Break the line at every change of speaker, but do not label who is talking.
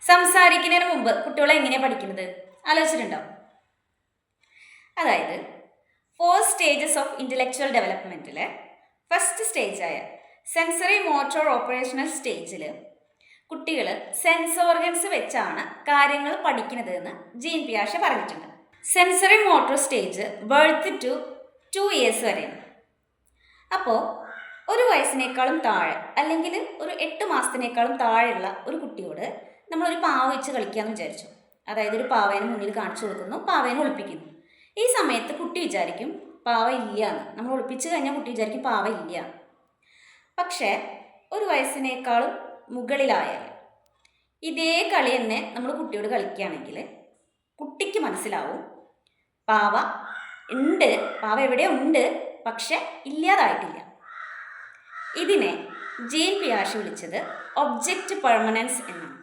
സംസാരിക്കുന്നതിന് മുമ്പ് കുട്ടികളെ എങ്ങനെയാണ് പഠിക്കുന്നത് ആലോചിച്ചിട്ടുണ്ടോ? അതായത് 4 സ്റ്റേജസ് ഓഫ് ഇൻ്റലക്ച്വൽ ഡെവലപ്മെൻറ്റിൽ ഫസ്റ്റ് സ്റ്റേജായ സെൻസറി മോട്ടോർ ഓപ്പറേഷണൽ സ്റ്റേജിൽ കുട്ടികൾ സെൻസ് ഓർഗൻസ് വെച്ചാണ് കാര്യങ്ങൾ പഠിക്കുന്നത് എന്ന് ജീൻ പിയാഷെ പറഞ്ഞിട്ടുണ്ട്. Sensory motor stage birth to 2 years വരെയാണ്. അപ്പോൾ ഒരു വയസ്സിനേക്കാളും താഴെ അല്ലെങ്കിൽ ഒരു 8 മാസത്തിനേക്കാളും താഴെയുള്ള ഒരു കുട്ടിയോട് നമ്മളൊരു പാവ വെച്ച് കളിക്കാമെന്ന് വിചാരിച്ചു. അതായത് ഒരു പാവേനെ മുന്നിൽ കാണിച്ചു കൊടുക്കുന്നു, പാവേനെ ഒളിപ്പിക്കുന്നു. ഈ സമയത്ത് കുട്ടി വിചാരിക്കും പാവ ഇല്ല എന്ന്. നമ്മൾ ഒളിപ്പിച്ച് കഴിഞ്ഞാൽ കുട്ടി വിചാരിക്കും പാവ ഇല്ല. പക്ഷേ ഒരു വയസ്സിനേക്കാളും മുകളിലായാൽ ഇതേ കളി തന്നെ നമ്മൾ കുട്ടിയോട് കളിക്കുകയാണെങ്കിൽ കുട്ടിക്ക് മനസ്സിലാവും പാവ ഉണ്ട്, പാവ എവിടെയോ ഉണ്ട്, പക്ഷെ ഇല്ലാതായിട്ടില്ല. ഇതിനെ ജീൻ പിയാഷെ വിളിച്ചത് ഒബ്ജക്റ്റ് പെർമനൻസ് എന്നാണ്.